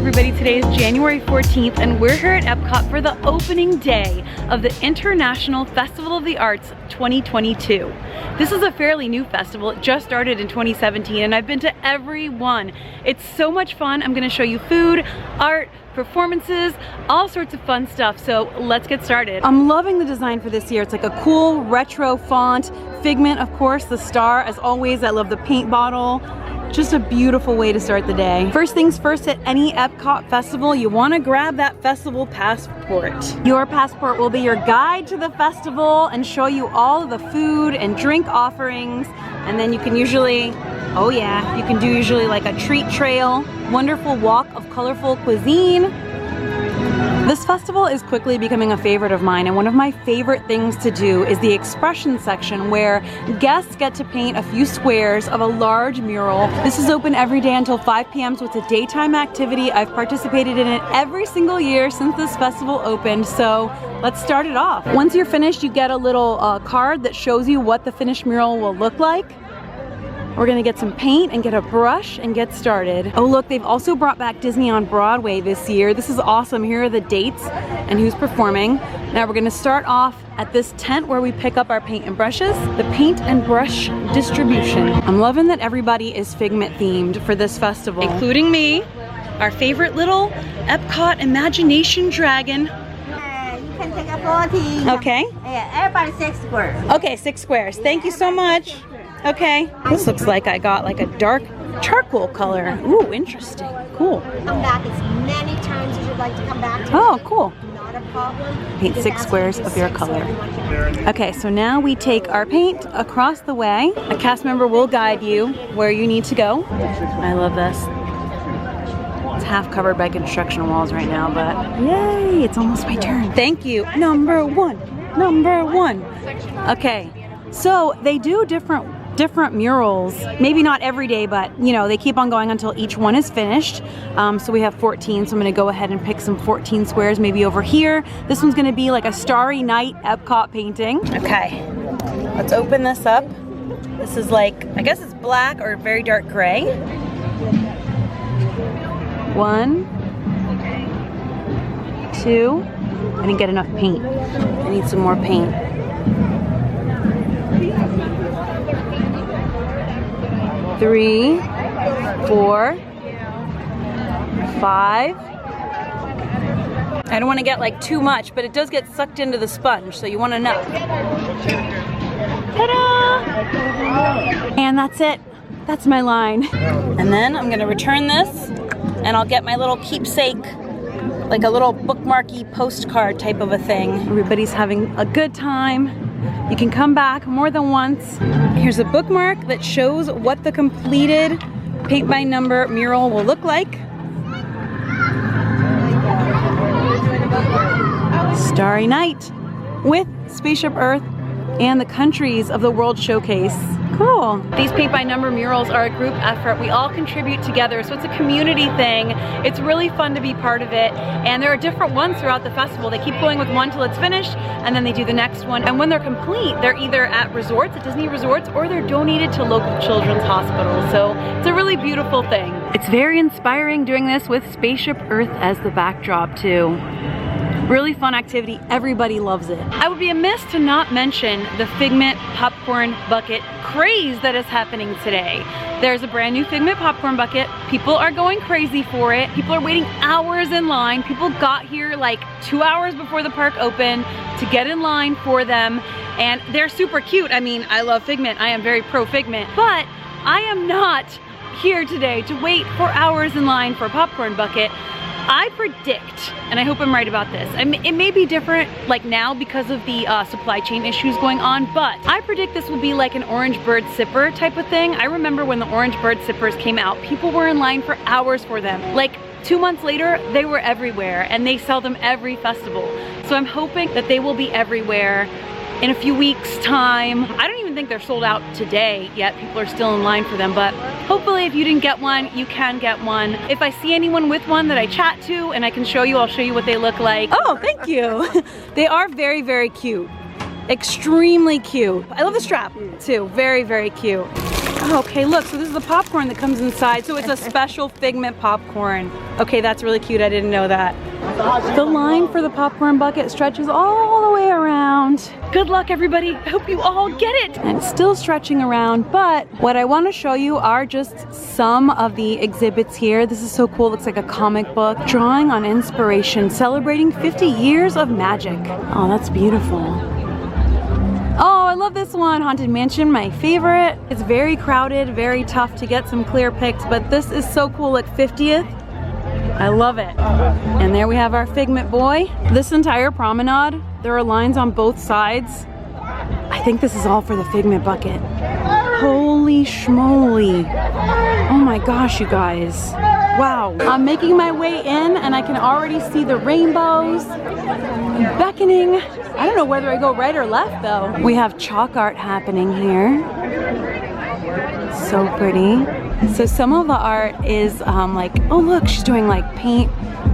everybody. Today is January 14th and we're here at EPCOT for the opening day of the International Festival of the Arts 2022. This is a fairly new festival. It just started in 2017 and I've been to every one. It's so much fun. I'm gonna show you food, art, performances, all sorts of fun stuff. So let's get started. I'm loving the design for this year. It's like a cool retro font. Figment, of course, the star as always. I love the paint bottle. Just a beautiful way to start the day. First things first, at any EPCOT festival, you want to grab that festival passport. Your passport will be your guide to the festival and show you all of the food and drink offerings. And then you can usually, oh yeah, you can do usually like a treat trail, wonderful walk of colorful cuisine. This festival is quickly becoming a favorite of mine, and one of my favorite things to do is the expression section where guests get to paint a few squares of a large mural. This is open every day until 5 p.m. so it's a daytime activity. I've participated in it every single year since this festival opened, so let's start it off. Once you're finished, you get a little card that shows you what the finished mural will look like. We're gonna get some paint and get a brush and get started. Oh look, they've also brought back Disney on Broadway this year. This is awesome. Here are the dates and who's performing. Now we're gonna start off at this tent where we pick up our paint and brushes, the paint and brush distribution. I'm loving that everybody is Figment themed for this festival, including me, our favorite little EPCOT Imagination Dragon. You can take a 40. Okay. Yeah, everybody 6 squares. Okay, 6 squares. Thank you so much. Okay. This looks like I got like a dark charcoal color. Ooh, interesting. Cool. Come back as many times as you'd like to come back to. Oh, cool. Not a problem. Paint 6 squares of your color. Okay, so now we take our paint across the way. A cast member will guide you where you need to go. I love this. It's half covered by construction walls right now, but yay, it's almost my turn. Thank you. Number one. Number one. Okay, so they do different murals, maybe not every day, but you know, they keep on going until each one is finished. So we have 14, so I'm gonna go ahead and pick some 14 squares maybe over here. This one's gonna be like a Starry Night EPCOT painting. Okay, let's open this up. This is like, I guess it's black or very dark gray. 1, 2, I didn't get enough paint. I need some more paint. 3, 4, 5. I don't want to get like too much, but it does get sucked into the sponge, so you want to know. Ta-da! And that's it. That's my line. And then I'm gonna return this, and I'll get my little keepsake, like a little bookmarky postcard type of a thing. Everybody's having a good time. You can come back more than once. Here's a bookmark that shows what the completed paint by number mural will look like. Starry Night with Spaceship Earth and the countries of the World Showcase. Cool. These paint by number murals are a group effort. We all contribute together, so it's a community thing. It's really fun to be part of it, and there are different ones throughout the festival. They keep going with one till it's finished, and then they do the next one. And when they're complete, they're either at resorts, at Disney resorts, or they're donated to local children's hospitals. So it's a really beautiful thing. It's very inspiring doing this with Spaceship Earth as the backdrop too. Really fun activity, everybody loves it. I would be amiss to not mention the Figment popcorn bucket craze that is happening today. There's a brand new Figment popcorn bucket. People are going crazy for it. People are waiting hours in line. People got here like 2 hours before the park opened to get in line for them. And they're super cute. I mean, I love Figment. I am very pro Figment, but I am not here today to wait for hours in line for a popcorn bucket. I predict, and I hope I'm right about this, it may be different like now because of the supply chain issues going on, but I predict this will be like an Orange Bird Sipper type of thing. I remember when the Orange Bird Sippers came out, people were in line for hours for them. Like 2 months later, they were everywhere, and they sell them every festival. So I'm hoping that they will be everywhere in a few weeks' time. I don't even think they're sold out today yet. People are still in line for them, but hopefully if you didn't get one, you can get one. If I see anyone with one that I chat to and I can show you, I'll show you what they look like. Oh, thank you. They are very, very cute. Extremely cute. I love the strap too. Very, very cute. Okay, look, so this is the popcorn that comes inside. So it's a special Figment popcorn. Okay, that's really cute. I didn't know that. The line for the popcorn bucket stretches all the way around. Good luck, everybody. I hope you all get it. And it's still stretching around, but what I want to show you are just some of the exhibits here. This is so cool. It looks like a comic book. Drawing on inspiration, celebrating 50 years of magic. Oh, that's beautiful. Oh, I love this one, Haunted Mansion, my favorite. It's very crowded, very tough to get some clear pics, but this is so cool, like 50th. I love it. And there we have our Figment boy. This entire promenade, there are lines on both sides. I think this is all for the Figment bucket. Holy schmoly. Oh my gosh, you guys. Wow. I'm making my way in and I can already see the rainbows beckoning. I don't know whether I go right or left though. We have chalk art happening here. So pretty. So some of the art is like, oh look, she's doing like paint,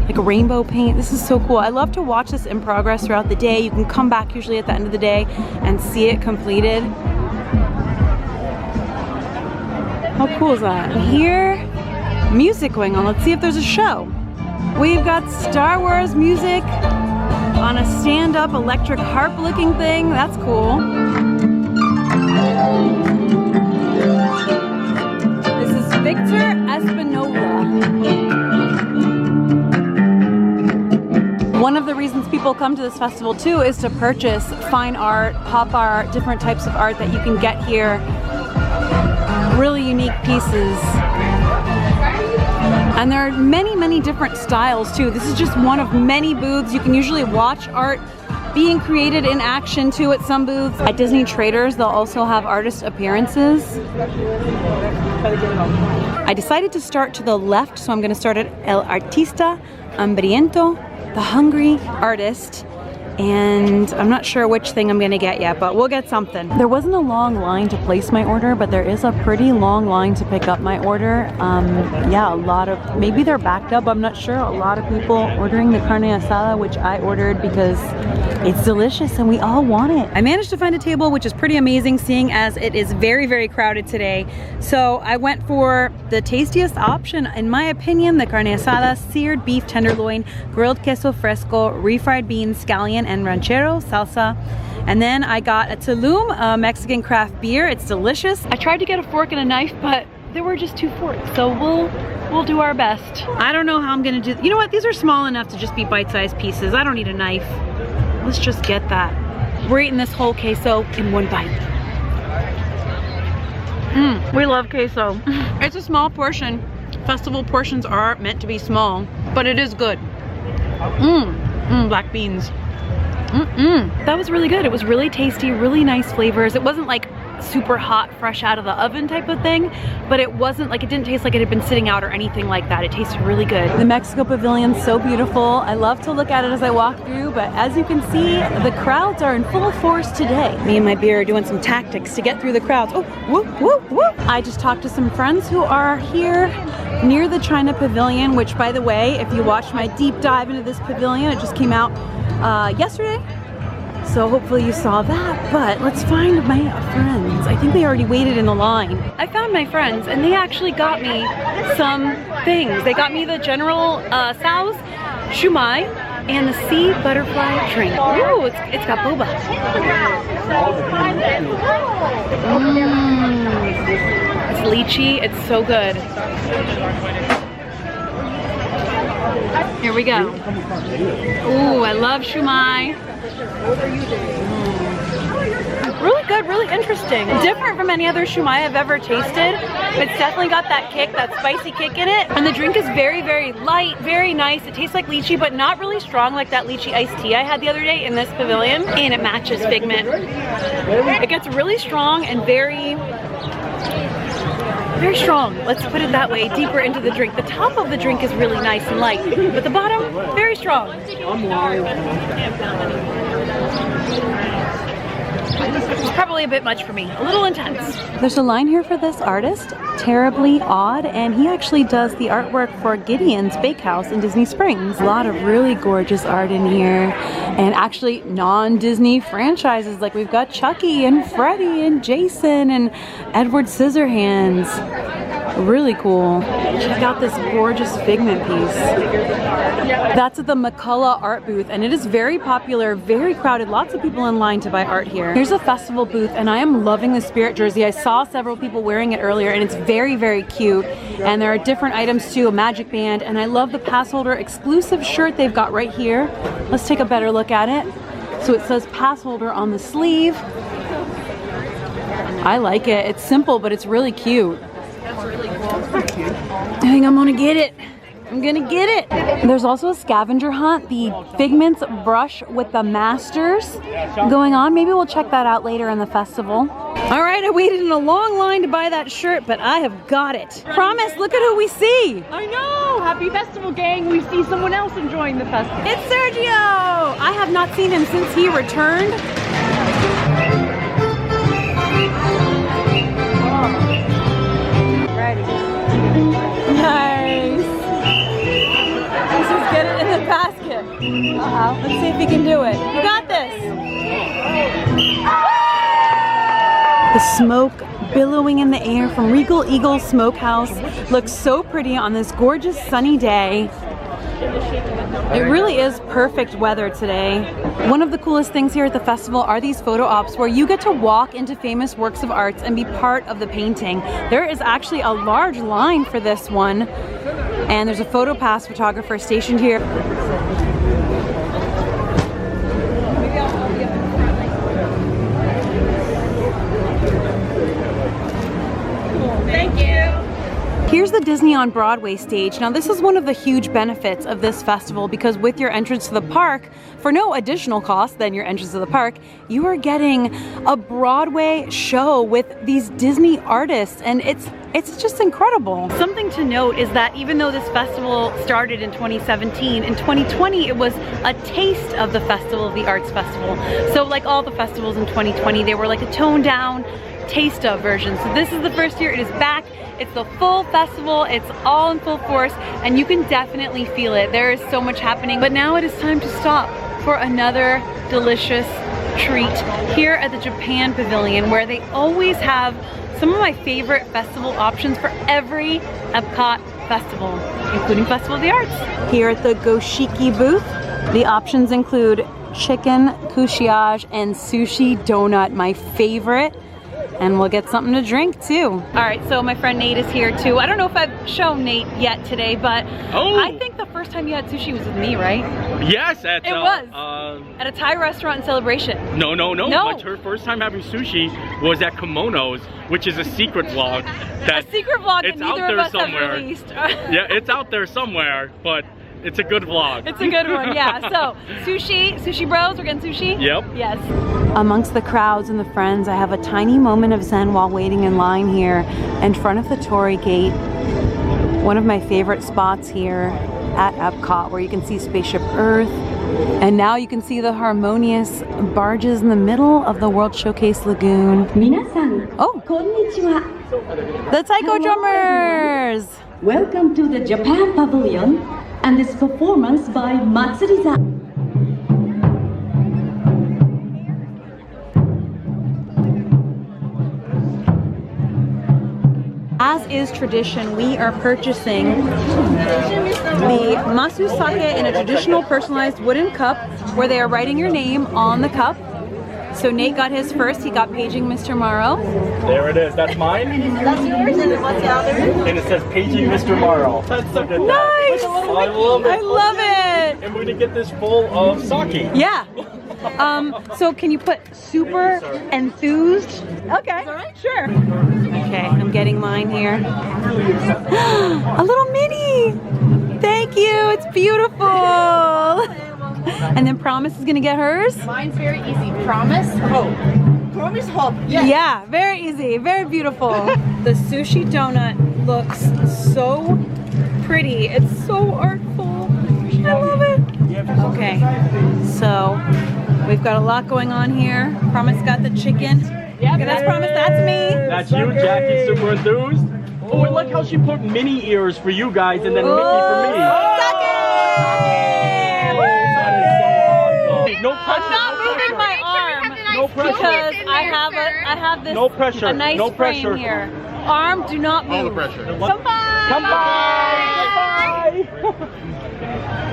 like rainbow paint. This is so cool. I love to watch this in progress throughout the day. You can come back usually at the end of the day and see it completed. How cool is that? Here, music going on. Let's see if there's a show. We've got Star Wars music on a stand-up electric harp looking thing. That's cool. This is Victor Espinola. One of the reasons people come to this festival too is to purchase fine art, pop art, different types of art that you can get here. Really unique pieces. And there are many, many different styles too. This is just one of many booths. You can usually watch art being created in action too at some booths. At Disney Traders, they'll also have artist appearances. I decided to start to the left, so I'm gonna start at El Artista Hambriento, the hungry artist. And I'm not sure which thing I'm gonna get yet, but we'll get something. There wasn't a long line to place my order, but there is a pretty long line to pick up my order. Yeah, a lot of, maybe they're backed up, I'm not sure. A lot of people ordering the carne asada, which I ordered because it's delicious and we all want it. I managed to find a table, which is pretty amazing seeing as it is very, very crowded today. So I went for the tastiest option, in my opinion, the carne asada, seared beef tenderloin, grilled queso fresco, refried beans, scallion, and ranchero salsa. And then I got a Tulum, a Mexican craft beer. It's delicious. I tried to get a fork and a knife, but there were just 2 forks, so we'll do our best. I don't know how I'm gonna do. You know what? These are small enough to just be bite-sized pieces. I don't need a knife. Let's just get that. We're eating this whole queso in one bite. We love queso. It's a small portion. Festival portions are meant to be small, but it is good. Black beans. That was really good. It was really tasty, really nice flavors. It wasn't like super hot, fresh out of the oven type of thing, but it wasn't like, it didn't taste like it had been sitting out or anything like that. It tasted really good. The Mexico Pavilion's so beautiful. I love to look at it as I walk through, but as you can see, the crowds are in full force today. Me and my beer are doing some tactics to get through the crowds. Oh, whoop, whoop, whoop. I just talked to some friends who are here near the China Pavilion, which, by the way, if you watched my deep dive into this pavilion, it just came out yesterday. So hopefully you saw that, but let's find my friends. I think they already waited in the line. I found my friends and they actually got me some things. They got me the General Tso's shumai and the sea butterfly drink. Ooh, it's got boba. It's lychee, it's so good. Here we go. Ooh, I love shumai. Really good, really interesting. Different from any other shumai I've ever tasted. It's definitely got that kick, that spicy kick in it. And the drink is very, very light, very nice. It tastes like lychee, but not really strong like that lychee iced tea I had the other day in this pavilion. And it matches Figment. It gets really strong and very strong, let's put it that way, deeper into the drink. The top of the drink is really nice and light, but the bottom, very strong. It's probably a bit much for me, a little intense. There's a line here for this artist, Terribly Odd, and he actually does the artwork for Gideon's Bakehouse in Disney Springs. A lot of really gorgeous art in here, and actually non-Disney franchises, like we've got Chucky and Freddy and Jason and Edward Scissorhands. Really cool. Check out this gorgeous figment piece. That's at the McCullough art booth, and it is very popular, very crowded, lots of people in line to buy art here. Here's a festival booth, and I am loving the Spirit jersey. I saw several people wearing it earlier, and it's very, very cute. And there are different items too, a magic band, and I love the Passholder exclusive shirt they've got right here. Let's take a better look at it. So it says Passholder on the sleeve. I like it. It's simple, but it's really cute. That's really cool. I think I'm gonna get it. I'm gonna get it. There's also a scavenger hunt, the Figments brush with the masters going on. Maybe we'll check that out later in the festival. All right, I waited in a long line to buy that shirt, but I have got it. Promise, look at who we see. I know! Happy festival, gang! We see someone else enjoying the festival. It's Sergio! I have not seen him since he returned. Nice. Let's just get it in the basket. Let's see if he can do it. You got this. The smoke billowing in the air from Regal Eagle Smokehouse looks so pretty on this gorgeous sunny day. It really is perfect weather today. One of the coolest things here at the festival are these photo ops where you get to walk into famous works of art and be part of the painting. There is actually a large line for this one, and there's a photo pass photographer stationed here. Thank you! Here's the Disney on Broadway stage. Now this is one of the huge benefits of this festival, because with your entrance to the park, for no additional cost than your entrance to the park, you are getting a Broadway show with these Disney artists, and it's just incredible. Something to note is that even though this festival started in 2017, in 2020 it was a taste of the Festival of the Arts Festival. So like all the festivals in 2020, they were like a toned down taste of version. So this is the first year it is back. It's the full festival, it's all in full force, and you can definitely feel it. There is so much happening, but now it is time to stop for another delicious treat here at the Japan Pavilion, where they always have some of my favorite festival options for every Epcot festival, including Festival of the Arts. Here at the Goshiki booth, the options include chicken couchage and sushi donut, my favorite. And we'll get something to drink too. All right, so my friend Nate is here too. I don't know if I've shown Nate yet today, but I think the first time you had sushi was with me, right? Yes, it was at a Thai restaurant in Celebration. No. My first time having sushi was at Kimonos, which is a secret vlog. A secret vlog that it's out neither there of us somewhere. have released. Yeah, it's out there somewhere, but it's a good vlog. It's a good one, yeah. So, sushi bros, we're getting sushi? Yep. Yes. Amongst the crowds and the friends, I have a tiny moment of zen while waiting in line here in front of the Torii Gate. One of my favorite spots here at Epcot, where you can see Spaceship Earth. And now you can see the harmonious barges in the middle of the World Showcase Lagoon. Oh, Konnichiwa. the Taiko Drummers! Welcome to the Japan Pavilion and this performance by Matsuri-san. As is tradition, we are purchasing the Masu Sake in a traditional personalized wooden cup where they are writing your name on the cup. So Nate got his first, he got Paging Mr. Marrow. There it is, that's mine. That's yours, and what's the other? And it says Paging Mr. Morrow. That's so good. Nice! I love it. I love it! And we're gonna get this full of sake. Yeah. So can you put Super Enthused? Okay, sure. Okay, I'm getting mine here. A little mini! Thank you, it's beautiful! And then Promise is gonna get hers? Mine's very easy. Promise, hope. Promise, hope. Yes. Yeah, very easy, very beautiful. The sushi donut looks so pretty. It's so artful. I love it. Okay, so we We've got a lot going on here. Promise got the chicken. Yep. Okay, that's Promise, that's me. That's you, Jackie, super enthused. Oh, I like how she put mini ears for you guys and then Mickey for me. Suck it! That is so awesome. No I'm pressure. not moving my arm No pressure. because I have this No pressure. a nice No frame pressure. here. Arm, do not move. All the pressure. Come by! Come by!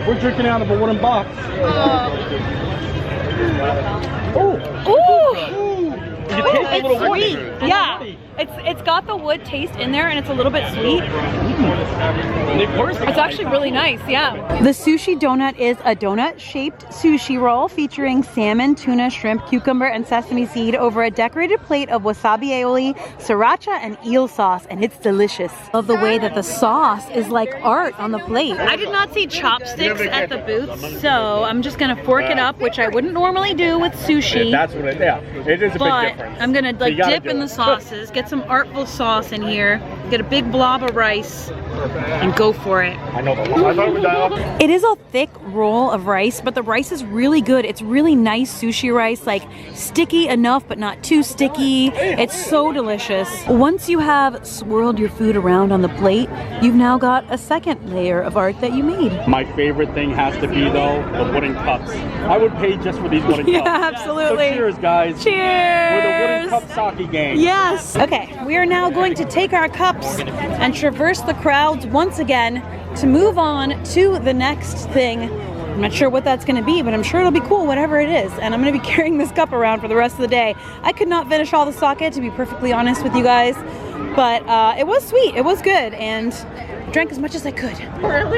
We're drinking out of a wooden box. Oh! Ooh! You taste a It's little sweet. woody. Yeah. It's got the wood taste in there and it's a little bit sweet. It's actually really nice, yeah. The Sushi Donut is a donut-shaped sushi roll featuring salmon, tuna, shrimp, cucumber, and sesame seed over a decorated plate of wasabi aioli, sriracha, and eel sauce, and it's delicious. Love the way that the sauce is like art on the plate. I did not see chopsticks at the booth, so I'm just gonna fork it up, which I wouldn't normally do with sushi. That's what it is a big But difference. I'm gonna like You gotta dip do in it. the sauces, get some artful sauce in here, get a big blob of rice, and go for it. I know the I thought it was dial. It is a thick roll of rice, but the rice is really good. It's really nice sushi rice, like sticky enough but not too sticky. It's so delicious. Once you have swirled your food around on the plate, you've now got a second layer of art that you made. My favorite thing has to be though the wooden cups. I would pay just for these wooden Yeah, cups. absolutely. So cheers, guys. Cheers! With a wooden cup sake game. Yes! Okay, we are now going to take our cups and traverse the crowds once again to move on to the next thing. I'm not sure what that's going to be, but I'm sure it'll be cool, whatever it is. And I'm going to be carrying this cup around for the rest of the day. I could not finish all the sake, to be perfectly honest with you guys, but it was sweet, it was good, and drank as much as I could.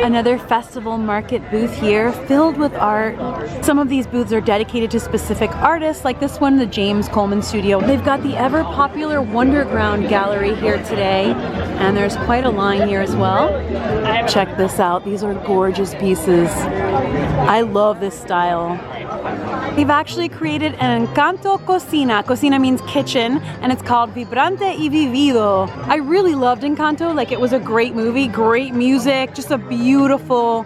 Another festival market booth here filled with art. Some of these booths are dedicated to specific artists, like this one, the James Coleman Studio. They've got the ever popular Wonderground gallery here today, and there's quite a line here as well. Check this out, these are gorgeous pieces. I love this style. They've actually created an Encanto Cocina. Cocina means kitchen, and it's called Vibrante y Vivido. I really loved Encanto. Like, it was a great movie, great music, just a beautiful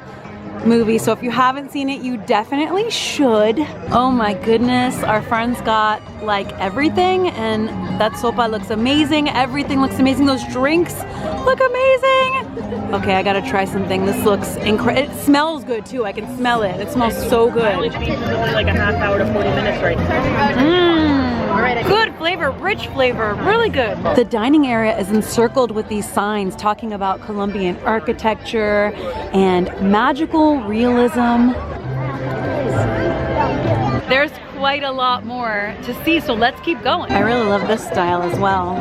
movie. So if you haven't seen it, you definitely should. Oh my goodness, our friends got like everything, and that sopa looks amazing. Everything looks amazing. Those drinks look amazing. Okay, I gotta try something. This looks incredible. It smells good too. I can smell it. It smells so good. Which means it's only like a half hour to 40 minutes right now. Good flavor, rich flavor, really good. The dining area is encircled with these signs talking about Colombian architecture and magical realism. There's quite a lot more to see, so let's keep going. I really love this style as well.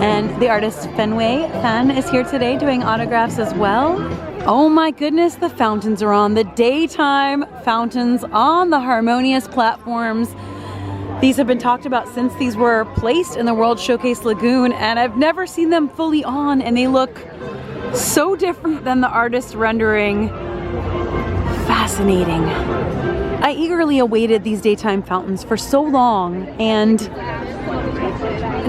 And the artist Fenway Fan is here today doing autographs as well. Oh my goodness, the fountains are on. The daytime fountains on the Harmonious platforms. These have been talked about since these were placed in the World Showcase Lagoon, and I've never seen them fully on, and they look so different than the artist rendering. Fascinating. I eagerly awaited these daytime fountains for so long, and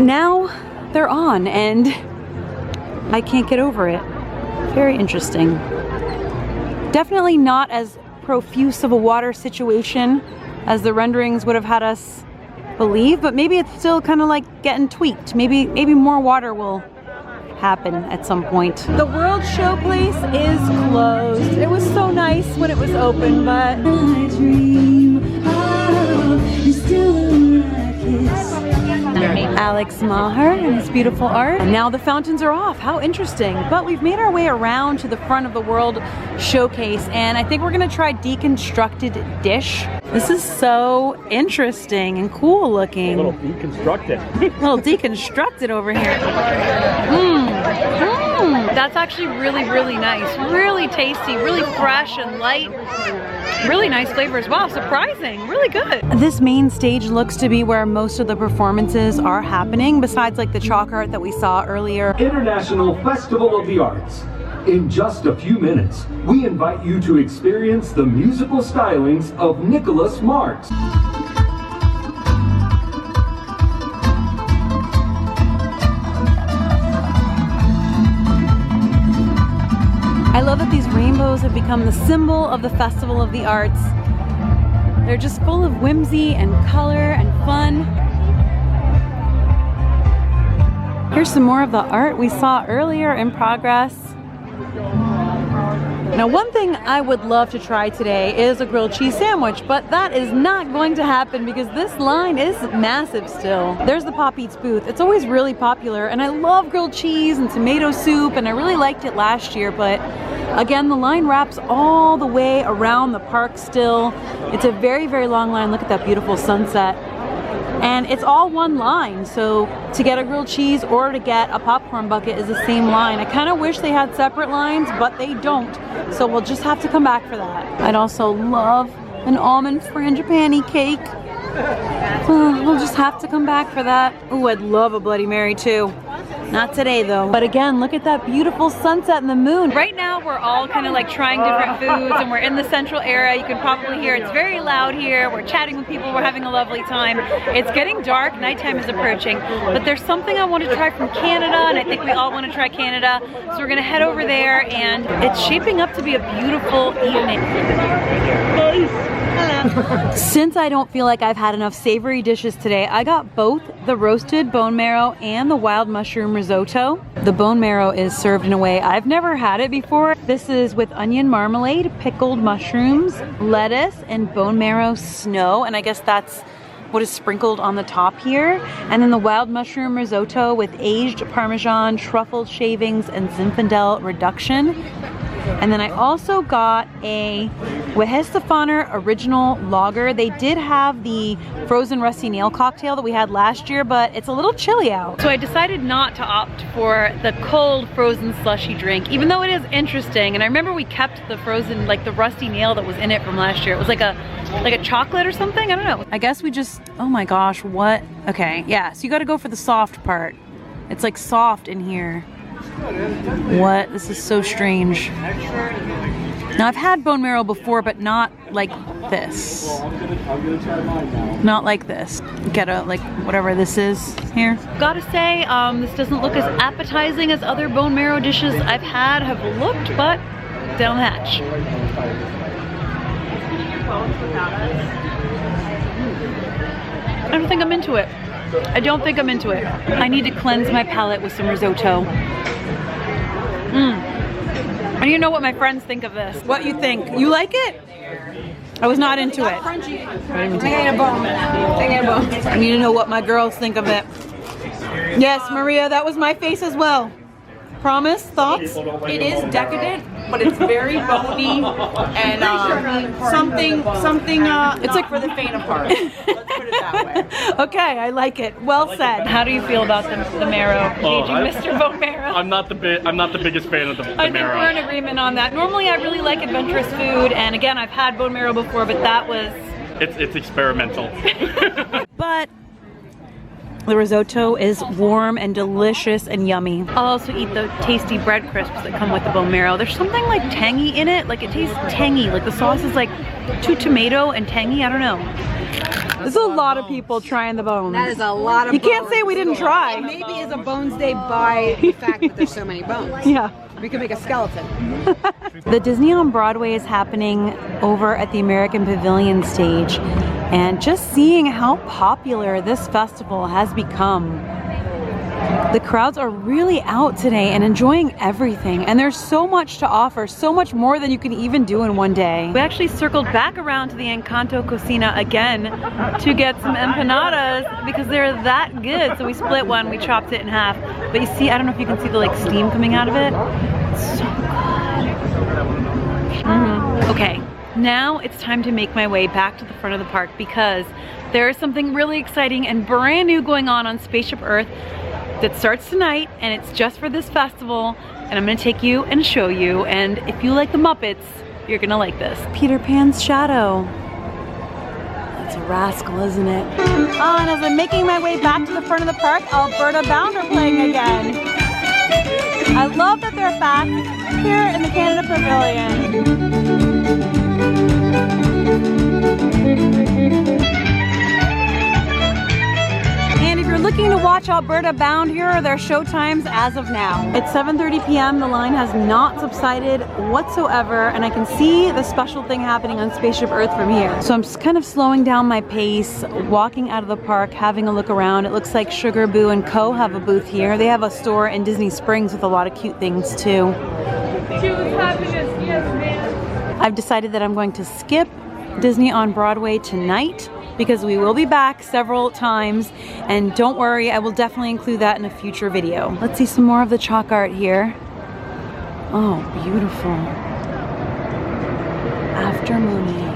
now they're on, and I can't get over it. Very interesting. Definitely not as profuse of a water situation as the renderings would have had us believe, but maybe it's still kind of like getting tweaked. Maybe more water will happen at some point. The World Showplace is closed. It was so nice when it was open, but I dream of Alex Maher and his beautiful art. And now the fountains are off. How interesting. But we've made our way around to the front of the World Showcase, and I think we're gonna try Deconstructed Dish. This is so interesting and cool looking. A little deconstructed. A little deconstructed over here. That's actually really, really nice. Really tasty, really fresh and light. Really nice flavors. Wow, surprising. Really good. This main stage looks to be where most of the performances are happening, besides like the chalk art that we saw earlier. International Festival of the Arts. In just a few minutes, we invite you to experience the musical stylings of Nicholas Marx. I love that these rainbows have become the symbol of the Festival of the Arts. They're just full of whimsy and color and fun. Here's some more of the art we saw earlier in progress. Now, one thing I would love to try today is a grilled cheese sandwich, but that is not going to happen because this line is massive still. There's the Pop Eats booth. It's always really popular, and I love grilled cheese and tomato soup, and I really liked it last year, but again, the line wraps all the way around the park still. It's a very, very long line. Look at that beautiful sunset. And it's all one line, so to get a grilled cheese or to get a popcorn bucket is the same line. I kind of wish they had separate lines, but they don't, so we'll just have to come back for that. I'd also love an almond frangipani cake. We'll just have to come back for that. Ooh, I'd love a Bloody Mary too. Not today though. But again, look at that beautiful sunset and the moon. Right now we're all kind of like trying different foods, and we're in the central area. You can probably hear it's very loud here. We're chatting with people, we're having a lovely time. It's getting dark, nighttime is approaching, but there's something I want to try from Canada, and I think we all want to try Canada. So we're gonna head over there, and it's shaping up to be a beautiful evening. Since I don't feel like I've had enough savory dishes today, I got both the roasted bone marrow and the wild mushroom risotto. The bone marrow is served in a way I've never had it before. This is with onion marmalade, pickled mushrooms, lettuce, and bone marrow snow, and I guess that's what is sprinkled on the top here. And then the wild mushroom risotto with aged Parmesan, truffled shavings, and Zinfandel reduction. And then I also got a Wehestefaner original lager. They did have the frozen rusty nail cocktail that we had last year, but it's a little chilly out. So I decided not to opt for the cold frozen slushy drink, even though it is interesting. And I remember we kept the frozen, like the rusty nail that was in it from last year. It was like a chocolate or something, I don't know. I guess we just, oh my gosh, what? Okay, yeah, so you gotta go for the soft part. It's like soft in here. What? This is so strange. Now I've had bone marrow before, but not like this. Not like this. Get a, like, whatever this is here. Gotta say, this doesn't look as appetizing as other bone marrow dishes I've had have looked, but down the hatch. I don't think I'm into it. I don't think I'm into it. I need to cleanse my palate with some risotto. I need to know what my friends think of this. What you think? You like it? I was not into it. I need to know what my girls think of it. Yes, Maria, that was my face as well. Promise? Thoughts? It is decadent, but it's very bony and it's like for the faint of heart. Let's put it that way. Okay, I like it. Well said. How do you feel about the marrow? Mr. Bone Marrow. I'm not the biggest fan of the marrow. I think we're in agreement on that. Normally I really like adventurous food, and again, I've had bone marrow before, but that was... It's experimental. But the risotto is warm and delicious and yummy. I'll also eat the tasty bread crisps that come with the bone marrow. There's something like tangy in it. Like it tastes tangy. Like the sauce is like too tomato and tangy. I don't know. There's a lot of people trying the bones. That is a lot of You can't say we didn't try. Maybe it's a Bones Day by the fact that there's so many bones. Yeah. We could make a skeleton. The Disney on Broadway is happening over at the American Pavilion stage, and just seeing how popular this festival has become. The crowds are really out today and enjoying everything, and there's so much to offer, so much more than you can even do in one day. We actually circled back around to the Encanto Cocina again to get some empanadas because they're that good. So we split one, we chopped it in half. But you see, I don't know if you can see the like steam coming out of it. It's so good. Okay, now it's time to make my way back to the front of the park because there is something really exciting and brand new going on Spaceship Earth that starts tonight, and it's just for this festival, and I'm gonna take you and show you, and if you like the Muppets, you're gonna like this. Peter Pan's shadow. That's a rascal, isn't it? Oh, and as I'm making my way back to the front of the park, Alberta Bound are playing again. I love that they're back here in the Canada Pavilion. looking to watch Alberta Bound, here are their show times as of now. It's 7:30 p.m. The line has not subsided whatsoever, and I can see the special thing happening on Spaceship Earth from here. So I'm just kind of slowing down my pace, walking out of the park, having a look around. It looks like Sugar Boo & Co. have a booth here. They have a store in Disney Springs with a lot of cute things too. I've decided that I'm going to skip Disney on Broadway tonight because we will be back several times, and don't worry, I will definitely include that in a future video. Let's see some more of the chalk art here. Oh, beautiful. After Monet.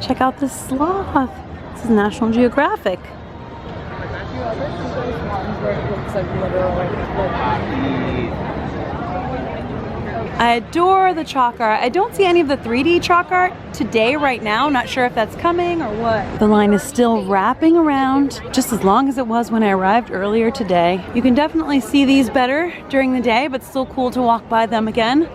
Check out this sloth. This is National Geographic. I adore the chalk art. I don't see any of the 3D chalk art today, right now. Not sure if that's coming or what. The line is still wrapping around, just as long as it was when I arrived earlier today. You can definitely see these better during the day, but still cool to walk by them again.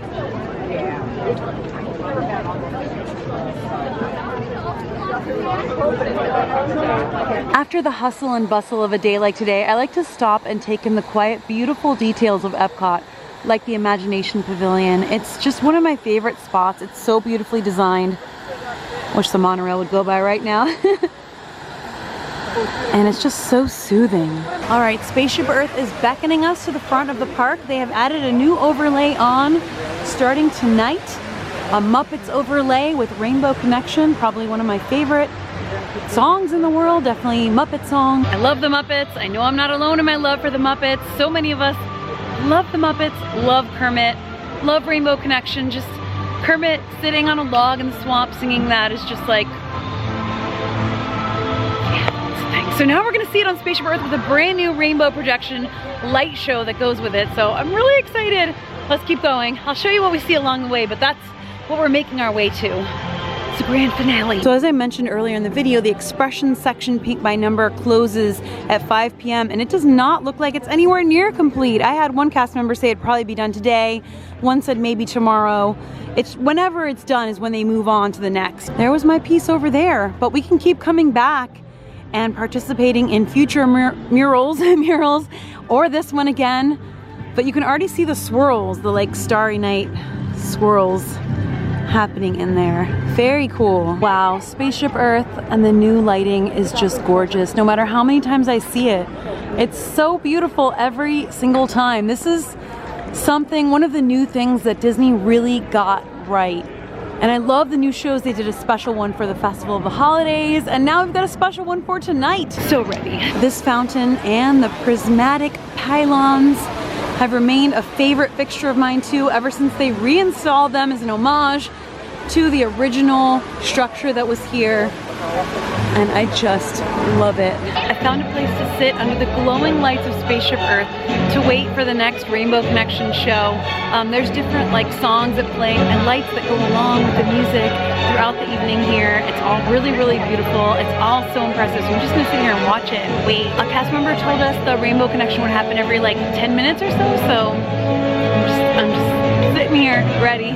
After the hustle and bustle of a day like today, I like to stop and take in the quiet, beautiful details of Epcot, like the Imagination Pavilion. It's just one of my favorite spots. It's so beautifully designed. Wish the monorail would go by right now. And it's just so soothing. All right, Spaceship Earth is beckoning us to the front of the park. They have added a new overlay on starting tonight. A Muppets overlay with Rainbow Connection, probably one of my favorite songs in the world, definitely Muppet song. I love the Muppets. I know I'm not alone in my love for the Muppets. So many of us love the Muppets, love Kermit, love Rainbow Connection. Just Kermit sitting on a log in the swamp singing that is just like, yeah, it's a thing. So now we're gonna see it on Spaceship Earth with a brand new rainbow projection light show that goes with it. So I'm really excited. Let's keep going. I'll show you what we see along the way, but that's what we're making our way to. It's the grand finale. So as I mentioned earlier in the video, the expression section Paint by Number closes at 5 p.m. and it does not look like it's anywhere near complete. I had one cast member say it'd probably be done today. One said maybe tomorrow. It's whenever it's done is when they move on to the next. There was my piece over there, but we can keep coming back and participating in future murals or this one again. But you can already see the swirls, the like Starry Night swirls happening in there. Very cool. Wow, Spaceship Earth and the new lighting is just gorgeous. No matter how many times I see it, it's so beautiful every single time. This is something, one of the new things that Disney really got right. And I love the new shows. They did a special one for the Festival of the Holidays, and now we've got a special one for tonight. So ready. This fountain and the prismatic pylons have remained a favorite fixture of mine too, ever since they reinstalled them as an homage to the original structure that was here. And I just love it. I found a place to sit under the glowing lights of Spaceship Earth to wait for the next Rainbow Connection show. There's different like songs that play and lights that go along with the music throughout the evening here. It's all really, really beautiful. It's all so impressive. So I'm just gonna sit here and watch it and wait. A cast member told us the Rainbow Connection would happen every like 10 minutes or so. So I'm just sitting here ready.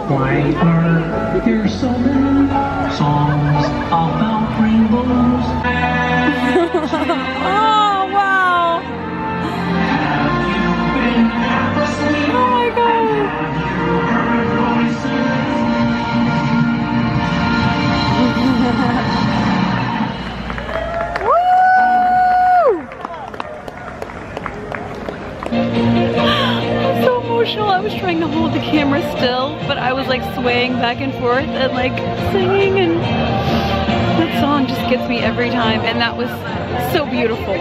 Why are there so many songs about rainbows? Oh, wow! Oh my God! I was trying to hold the camera still, but I was like swaying back and forth and like singing, and that song just gets me every time, and that was so beautiful.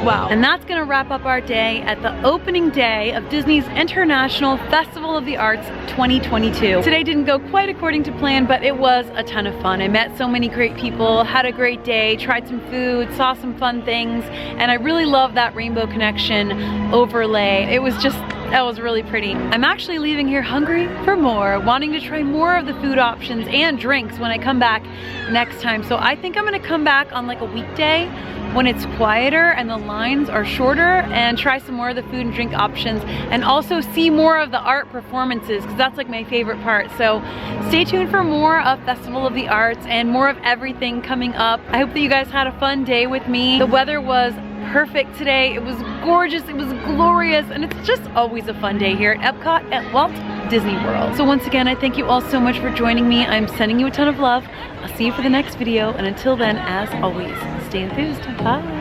Wow. And that's gonna wrap up our day at the opening day of Disney's International Festival of the Arts 2022. Today didn't go quite according to plan, but it was a ton of fun. I met so many great people, had a great day, tried some food, saw some fun things, and I really love that Rainbow Connection overlay. It was just That was really pretty. I'm actually leaving here hungry for more, wanting to try more of the food options and drinks when I come back next time. So I think I'm gonna come back on like a weekday when it's quieter and the lines are shorter and try some more of the food and drink options and also see more of the art performances because that's like my favorite part. So stay tuned for more of Festival of the Arts and more of everything coming up. I hope that you guys had a fun day with me. The weather was perfect today. It was gorgeous, it was glorious, and it's just always a fun day here at EPCOT at Walt Disney World. So once again, I thank you all so much for joining me. I'm sending you a ton of love. I'll see you for the next video, and until then, as always, stay enthused. Bye.